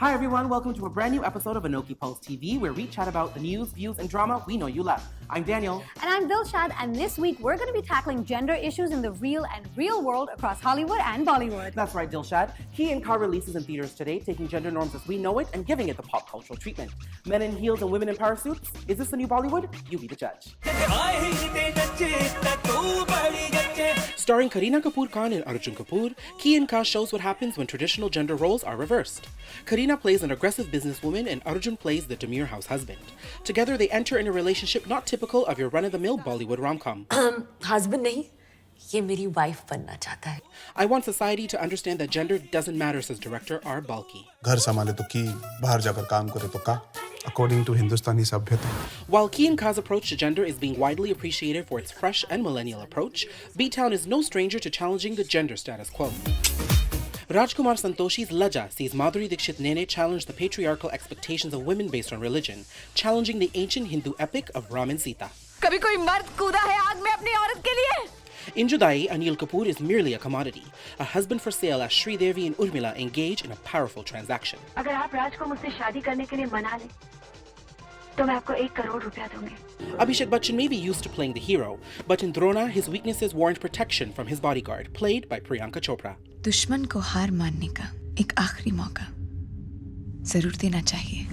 Hi everyone, welcome to a brand new episode of ANOKHI PULSE TV, where we chat about the news, views, and drama we know you love. I'm Daniel. And I'm Dilshad, and this week we're going to be tackling gender issues in the real world across Hollywood and Bollywood. That's right, Dilshad. Key and Car releases in theaters today, taking gender norms as we know it and giving it the pop cultural treatment. Men in heels and women in parasuits? Is this the new Bollywood? You be the judge. Starring Kareena Kapoor Khan and Arjun Kapoor, Key and Car shows what happens when traditional gender roles are reversed. Kareena plays an aggressive businesswoman and Arjun plays the demure house husband. Together they enter in a relationship not typical of your run-of-the-mill Bollywood rom-com. Husband nahi, ye meri wife banna chahta hai. I want society to understand that gender doesn't matter, says director R.BALKI. घर संभाले तो की, बाहर जाकर काम करे तो का, according to Hindustani sabhyata. While Key and Ka's approach to gender is being widely appreciated for its fresh and millennial approach, B-Town is no stranger to challenging the gender status quo. Rajkumar Santoshi's Laja sees Madhuri Dixit Nene challenge the patriarchal expectations of women based on religion, challenging the ancient Hindu epic of Ram and Sita. Kabhi koi mard kooda hai aag mein apni aurat ke liye? In Judai, Anil Kapoor is merely a commodity, a husband for sale as Sri Devi and Urmila engage in a powerful transaction. अगर आप राज को मुझसे शादी करने के लिए मना लें, तो मैं आपको 1 करोड़ रुपया दूंगी. Abhishek Bachchan may be used to playing the hero, but in Drona, his weaknesses warrant protection from his bodyguard, played by Priyanka Chopra. दुश्मन को हार मानने का एक आखिरी मौका जरूर देना चाहिए.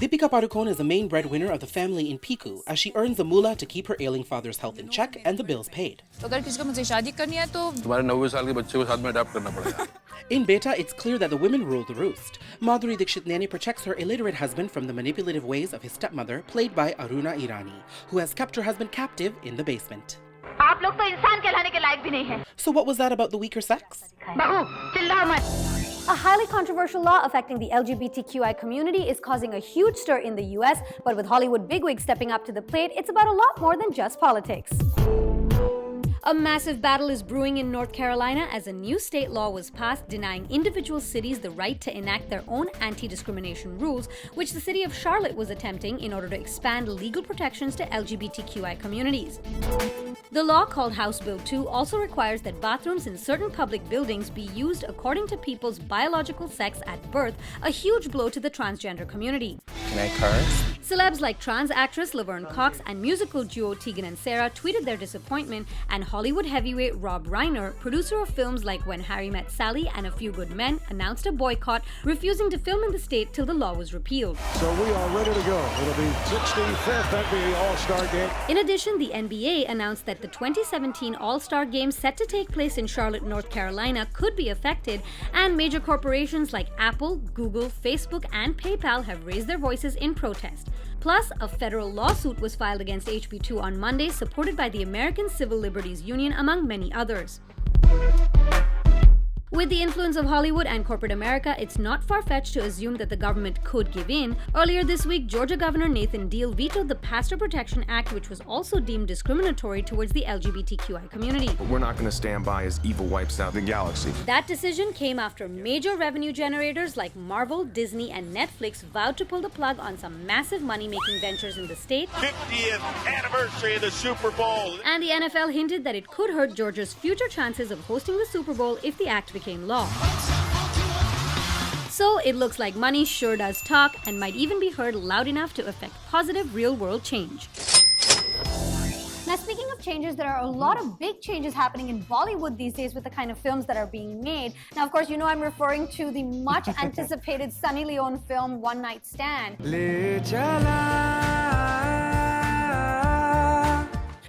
Deepika Padukone is the main breadwinner of the family in Piku, as she earns the moolah to keep her ailing father's health in check and the bills paid. अगर किसी को मुझसे शादी करनी है तो तुम्हारे 90 साल के बच्चे को साथ में अडॉप्ट करना पड़ेगा. In Beta, it's clear that the women rule the roost. Madhuri Dixit Nene protects her illiterate husband from the manipulative ways of his stepmother, played by Aruna Irani, who has kept her husband captive in the basement. आप लोग तो इंसान कहलाने के लायक भी नहीं हैं. So what was that about the weaker sex? बहू, चिल्लाओ मत. A highly controversial law affecting the LGBTQI community is causing a huge stir in the US, but with Hollywood bigwigs stepping up to the plate, it's about a lot more than just politics. A massive battle is brewing in North Carolina as a new state law was passed denying individual cities the right to enact their own anti-discrimination rules, which the city of Charlotte was attempting in order to expand legal protections to LGBTQI communities. The law, called House Bill 2, also requires that bathrooms in certain public buildings be used according to people's biological sex at birth, a huge blow to the transgender community. Can I curse? Celebs like trans actress Laverne Cox and musical duo Tegan and Sara tweeted their disappointment, and Hollywood heavyweight Rob Reiner, producer of films like When Harry Met Sally and A Few Good Men, announced a boycott, refusing to film in the state till the law was repealed. So we are ready to go. It'll be 65th NBA All-Star Game. In addition, the NBA announced that the 2017 All-Star Game set to take place in Charlotte, North Carolina could be affected, and major corporations like Apple, Google, Facebook, and PayPal have raised their voices in protest. Plus, a federal lawsuit was filed against HB2 on Monday, supported by the American Civil Liberties Union, among many others. With the influence of Hollywood and corporate America, it's not far-fetched to assume that the government could give in. Earlier this week, Georgia Governor Nathan Deal vetoed the Pastor Protection Act, which was also deemed discriminatory towards the LGBTQI community. But we're not going to stand by as evil wipes out the galaxy. That decision came after major revenue generators like Marvel, Disney, and Netflix vowed to pull the plug on some massive money-making ventures in the state. 50th anniversary of the Super Bowl. And the NFL hinted that it could hurt Georgia's future chances of hosting the Super Bowl if the act became law. So it looks like money sure does talk and might even be heard loud enough to affect positive real-world change. Now, speaking of changes, there are a lot of big changes happening in Bollywood these days with the kind of films that are being made. Now, of course, you know I'm referring to the much-anticipated Sunny Leone film One Night Stand.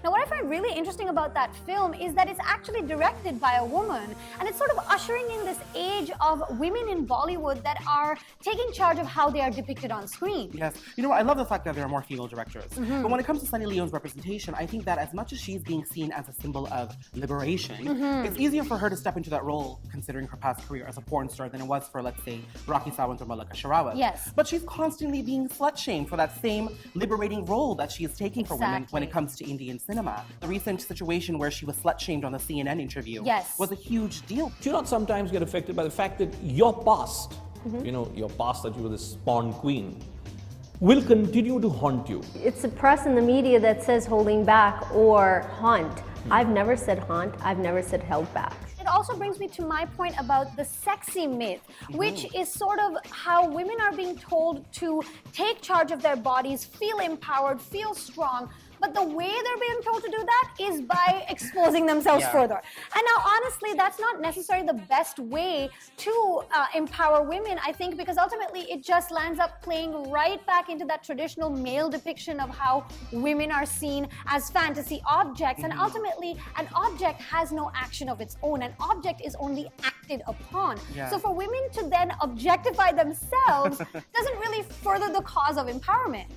Now, what I find really interesting about that film is that it's actually directed by a woman, and it's sort of ushering in this age of women in Bollywood that are taking charge of how they are depicted on screen. Yes. You know what? I love the fact that there are more female directors. But when it comes to Sunny Leone's representation, I think that as much as she's being seen as a symbol of liberation, it's easier for her to step into that role, considering her past career as a porn star, than it was for, let's say, Rocky Sawant or Malika Sherawat. Yes. But she's constantly being slut-shamed for that same liberating role that she is taking for women when it comes to Indian cinema. The recent situation where she was slut-shamed on the CNN interview was a huge deal. Do you not sometimes get affected by the fact that your past, you know, your past that you were this porn queen, will continue to haunt you? It's the press and the media that says holding back or haunt. I've never said haunt, I've never said held back. It also brings me to my point about the sexy myth, which is sort of how women are being told to take charge of their bodies, feel empowered, feel strong. But the way they're being told to do that is by exposing themselves further. And now, honestly, that's not necessarily the best way to empower women, I think, because ultimately it just lands up playing right back into that traditional male depiction of how women are seen as fantasy objects. And ultimately, an object has no action of its own. An object is only acted upon. So for women to then objectify themselves doesn't really further the cause of empowerment.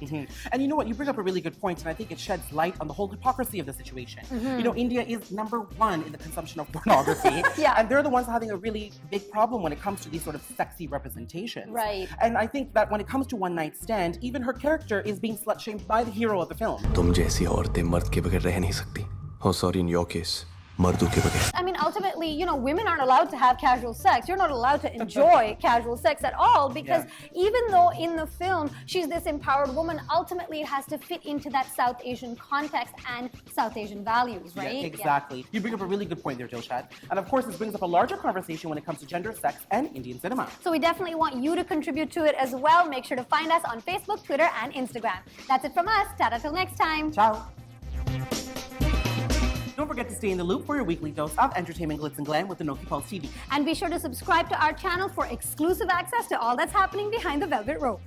And you know what? You bring up a really good point, and I think it sheds light on the whole hypocrisy of the situation. You know, India is #1 in the consumption of pornography, and they're the ones having a really big problem when it comes to these sort of sexy representations. Right. And I think that when it comes to One Night Stand, even her character is being slut-shamed by the hero of the film. तुम जैसी औरतें मर्द के बगैर रह नहीं सकती. Oh, sorry, in your case. I mean, ultimately, you know, women aren't allowed to have casual sex. You're not allowed to enjoy casual sex at all because even though in the film she's this empowered woman, ultimately it has to fit into that South Asian context and South Asian values, right? Yeah, exactly. You bring up a really good point there, Dilshad. And of course, this brings up a larger conversation when it comes to gender, sex, and Indian cinema. So we definitely want you to contribute to it as well. Make sure to find us on Facebook, Twitter, and Instagram. That's it from us. Tata till next time. Ciao. Don't forget to stay in the loop for your weekly dose of entertainment glitz and glam with ANOKHI PULSE TV. And be sure to subscribe to our channel for exclusive access to all that's happening behind the velvet rope.